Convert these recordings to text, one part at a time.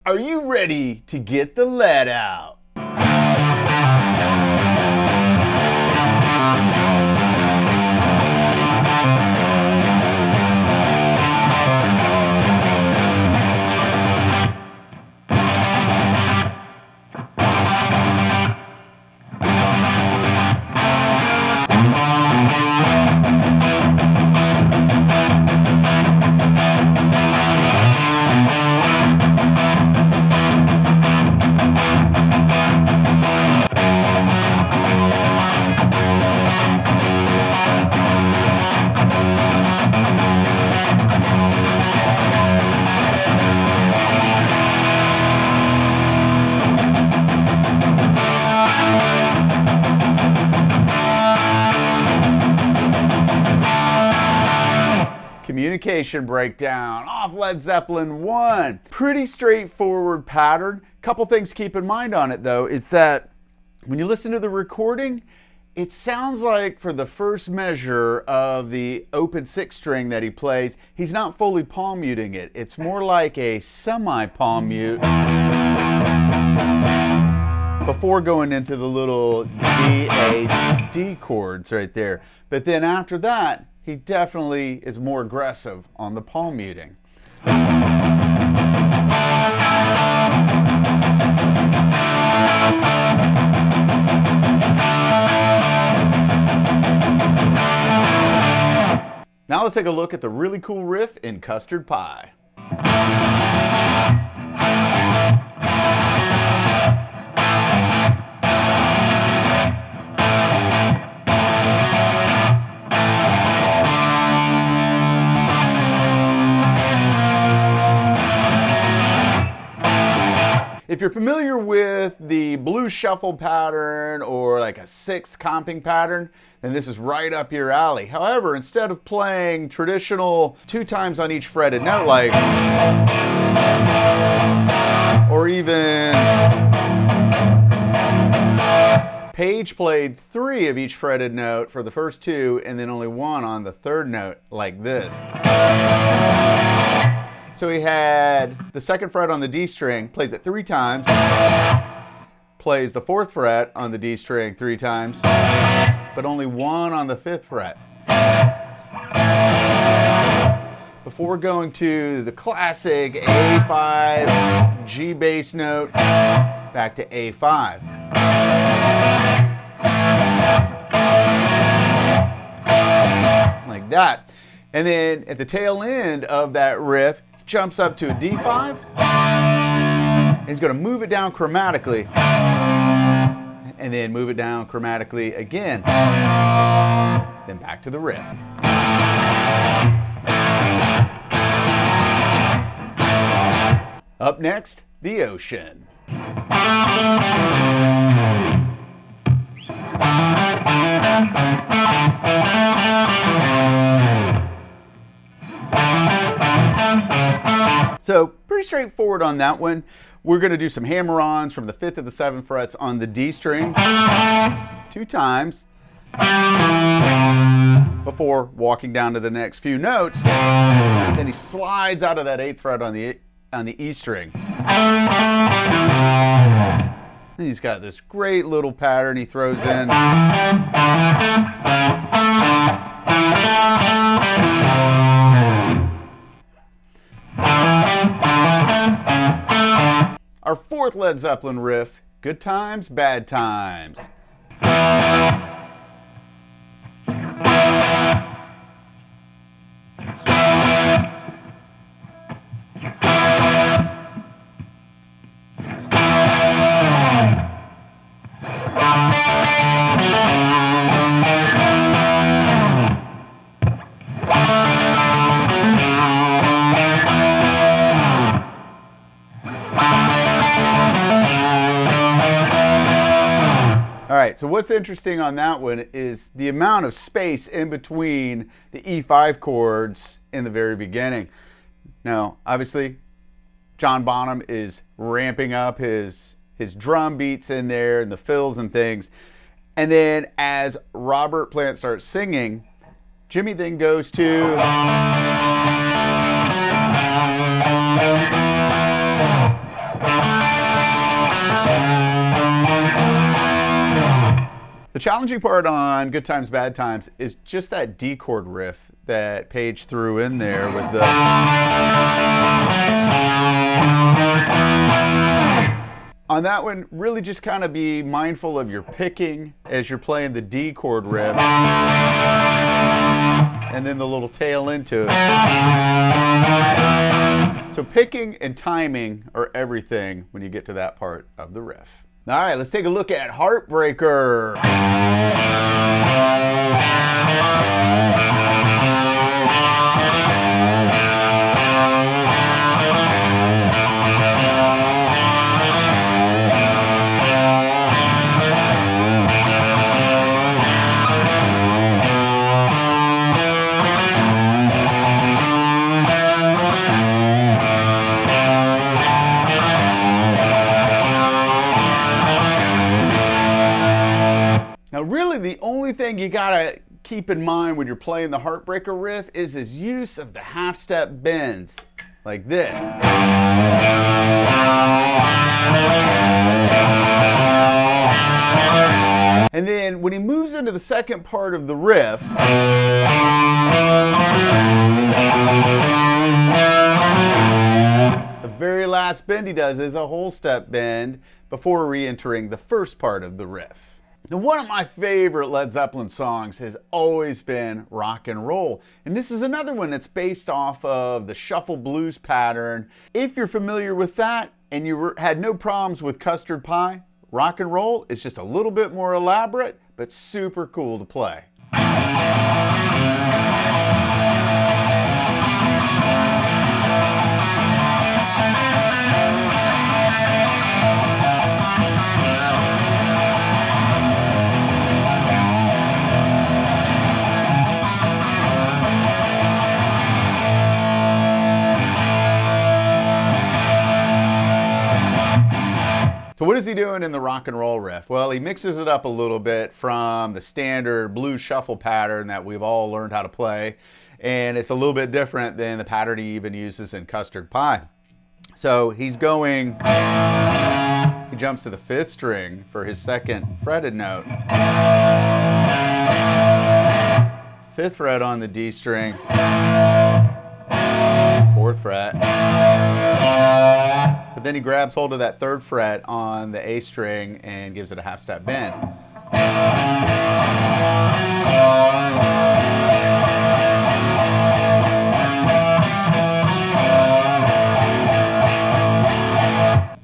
Are you ready to get the lead out? Communication breakdown off Led Zeppelin 1. Pretty straightforward pattern. Couple things to keep in mind on it though, it's that when you listen to the recording, it sounds like for the first measure of the open 6 string that he plays, he's not fully palm muting it. It's more like a semi-palm mute before going into the little D, A, D chords right there. But then after that, he definitely is more aggressive on the palm muting. Now let's take a look at the really cool riff in Custard Pie. If you're familiar with the blues shuffle pattern or like a 6 comping pattern, then this is right up your alley. However, instead of playing traditional 2 times on each fretted note, like, or even Page played 3 of each fretted note for the first 2 and then only 1 on the 3rd note, like this. So he had the 2nd fret on the D string, plays it 3 times, plays the 4th fret on the D string 3 times, but only 1 on the 5th fret. Before going to the classic A5 G bass note, back to A5. Like that. And then at the tail end of that riff, jumps up to a D5, and he's going to move it down chromatically, and then move it down chromatically again, then back to the riff. Up next, the ocean. So pretty straightforward on that one. We're going to do some hammer-ons from the 5th to the 7th frets on the D string 2 times before walking down to the next few notes. Then he slides out of that 8th fret on the E string. And he's got this great little pattern he throws in. Our 4th Led Zeppelin riff, Good Times, Bad Times. All right, so what's interesting on that one is the amount of space in between the E5 chords in the very beginning. Now, obviously, John Bonham is ramping up his drum beats in there and the fills and things. And then as Robert Plant starts singing, Jimmy then goes to The challenging part on Good Times, Bad Times is just that D chord riff that Page threw in there with the... On that one, really just kind of be mindful of your picking as you're playing the D chord riff, and then the little tail into it. So picking and timing are everything when you get to that part of the riff. All right, let's take a look at Heartbreaker. Now really the only thing you gotta keep in mind when you're playing the Heartbreaker riff is his use of the half-step bends, like this. And then when he moves into the second part of the riff, the very last bend he does is a whole step bend before re-entering the first part of the riff. Now, one of my favorite Led Zeppelin songs has always been Rock and Roll, and this is another one that's based off of the shuffle blues pattern. If you're familiar with that and you had no problems with Custard Pie, Rock and Roll is just a little bit more elaborate, but super cool to play. So what is he doing in the rock and roll riff? Well, he mixes it up a little bit from the standard blues shuffle pattern that we've all learned how to play. And it's a little bit different than the pattern he even uses in Custard Pie. So he jumps to the 5th string for his 2nd fretted note. 5th fret on the D string, 4th fret. But then he grabs hold of that 3rd fret on the A string and gives it a half-step bend.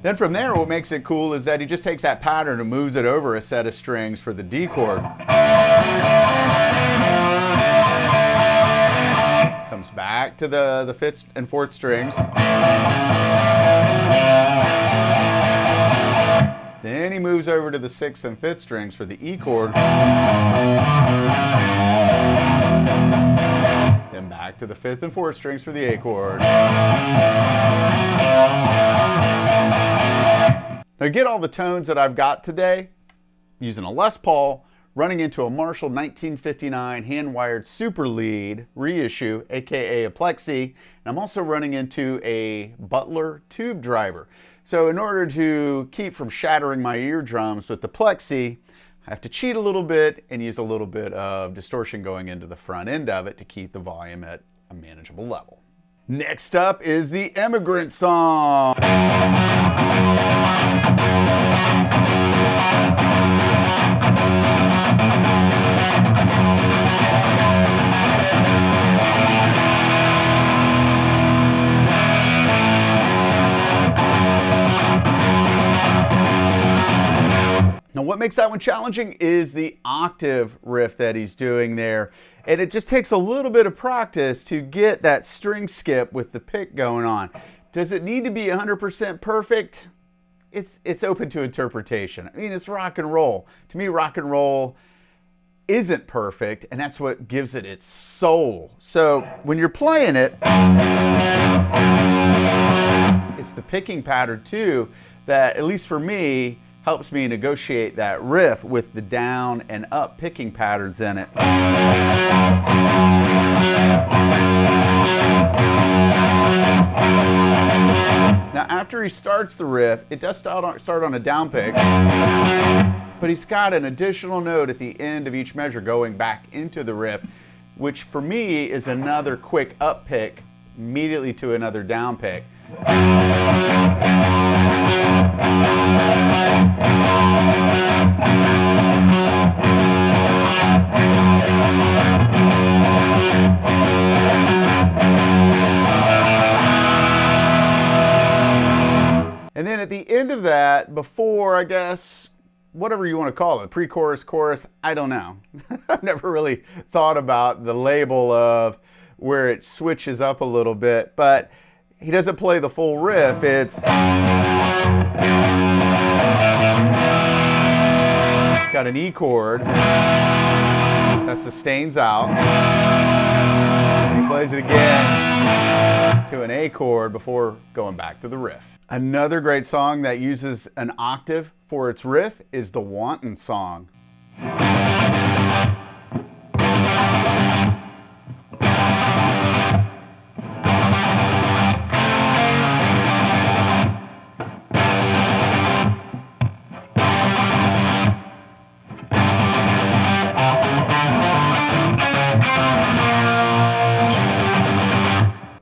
Then from there, what makes it cool is that he just takes that pattern and moves it over a set of strings for the D chord. Comes back to the 5th and 4th strings. Then he moves over to the 6th and 5th strings for the E chord. Then back to the 5th and 4th strings for the A chord. Now get all the tones that I've got today using a Les Paul, running into a Marshall 1959 hand-wired super lead reissue, aka a plexi, and I'm also running into a Butler tube driver. So in order to keep from shattering my eardrums with the plexi, I have to cheat a little bit and use a little bit of distortion going into the front end of it to keep the volume at a manageable level. Next up is the Immigrant Song. Now what makes that one challenging is the octave riff that he's doing there. And it just takes a little bit of practice to get that string skip with the pick going on. Does it need to be 100% perfect? It's open to interpretation. I mean, it's rock and roll. To me, rock and roll isn't perfect, and that's what gives it its soul. So when you're playing it, it's the picking pattern too that, at least for me, helps me negotiate that riff with the down and up picking patterns in it. Now after he starts the riff, it does start on a down pick, but he's got an additional note at the end of each measure going back into the riff, which for me is another quick up pick immediately to another down pick. And then at the end of that, before, I guess, whatever you want to call it, pre-chorus, chorus, I don't know. I've never really thought about the label of where it switches up a little bit, but he doesn't play the full riff. It's got an E chord that sustains out, and he plays it again to an A chord before going back to the riff. Another great song that uses an octave for its riff is the Wanton Song.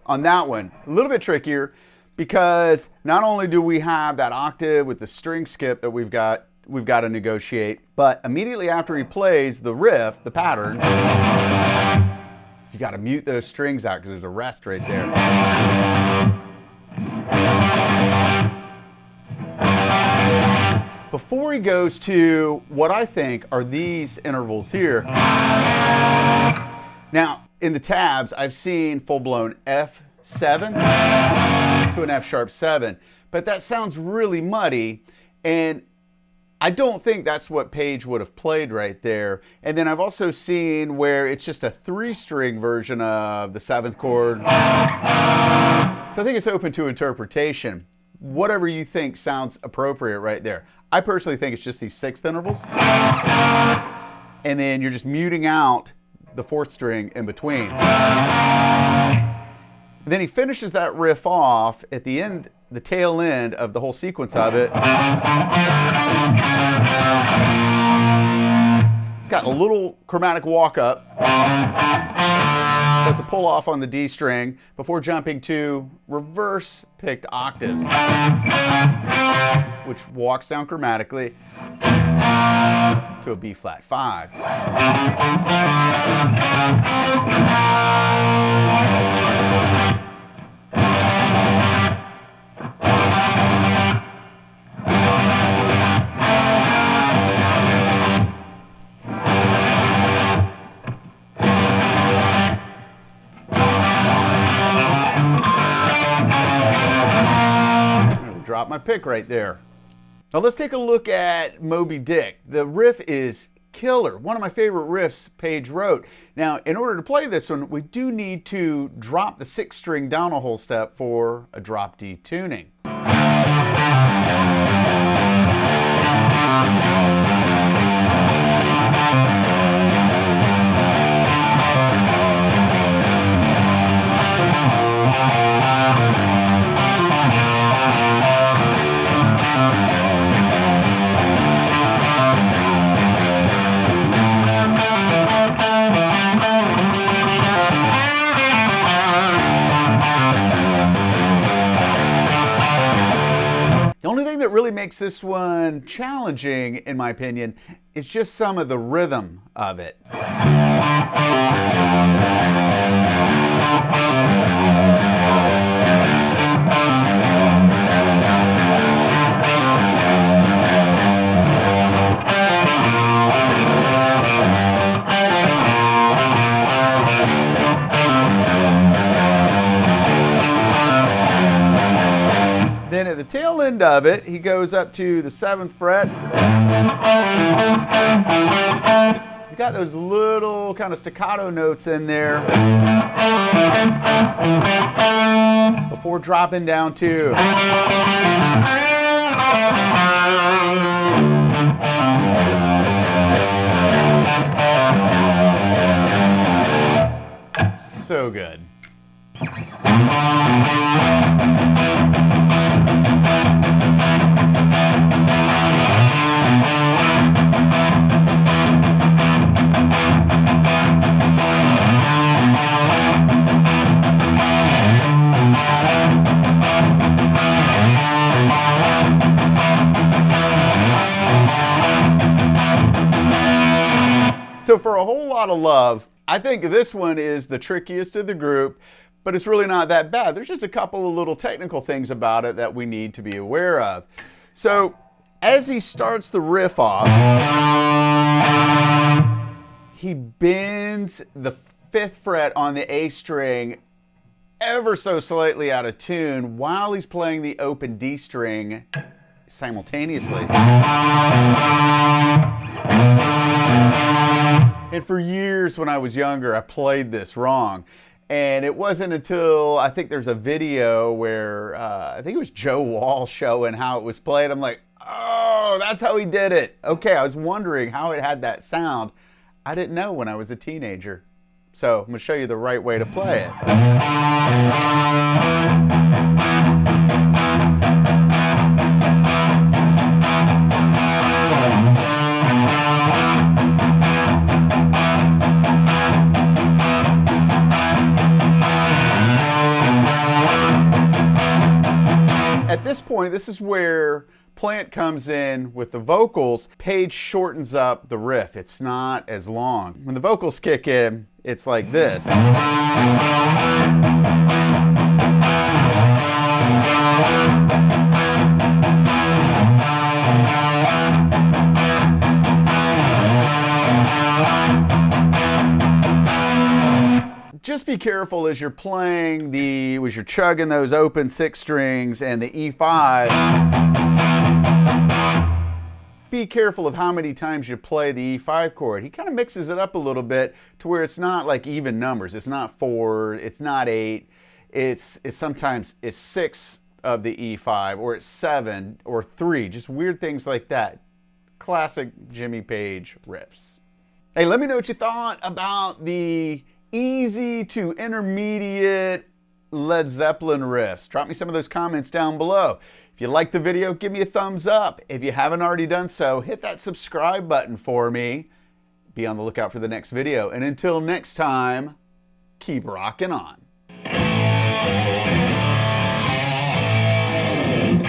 On that one, a little bit trickier, because not only do we have that octave with the string skip that we've got to negotiate, but immediately after he plays the riff, the pattern, you got to mute those strings out because there's a rest right there. Before he goes to what I think are these intervals here. Now, in the tabs, I've seen full-blown F7 to an F sharp 7, but that sounds really muddy, and I don't think that's what Page would have played right there. And then I've also seen where it's just a 3-string version of the 7th chord. So I think it's open to interpretation. Whatever you think sounds appropriate right there. I personally think it's just these 6th intervals, and then you're just muting out the 4th string in between. And then he finishes that riff off at the end, the tail end of the whole sequence of it. It's got a little chromatic walk up. Does a pull off on the D string before jumping to reverse picked octaves, which walks down chromatically to a B flat 5. Drop my pick right there. Now let's take a look at Moby Dick. The riff is killer. One of my favorite riffs Page wrote. Now, in order to play this one, we do need to drop the 6th string down a whole step for a drop D tuning. The only thing that really makes this one challenging, in my opinion, is just some of the rhythm of it. Then at the tail end of it, he goes up to the 7th fret. You've got those little kind of staccato notes in there before dropping down to. So good. So for A Whole Lot of Love, I think this one is the trickiest of the group, but it's really not that bad. There's just a couple of little technical things about it that we need to be aware of. So as he starts the riff off, he bends the 5th fret on the A string ever so slightly out of tune while he's playing the open D string simultaneously. And for years when I was younger, I played this wrong. And it wasn't until, I think there's a video where, I think it was Joe Wall showing how it was played. I'm like, oh, that's how he did it. Okay, I was wondering how it had that sound. I didn't know when I was a teenager. So I'm going to show you the right way to play it. At this point, this is where Plant comes in with the vocals. Page shortens up the riff. It's not as long. When the vocals kick in, it's like this. Just be careful as you're playing as you're chugging those open 6 strings and the E5. Be careful of how many times you play the E5 chord. He kind of mixes it up a little bit to where it's not like even numbers. It's not 4, it's not 8. It's sometimes it's 6 of the E5, or it's 7 or 3. Just weird things like that. Classic Jimmy Page riffs. Hey, let me know what you thought about the easy to intermediate Led Zeppelin riffs. Drop me some of those comments down below. If you liked the video, give me a thumbs up. If you haven't already done so, hit that subscribe button for me. Be on the lookout for the next video. And until next time, keep rocking on.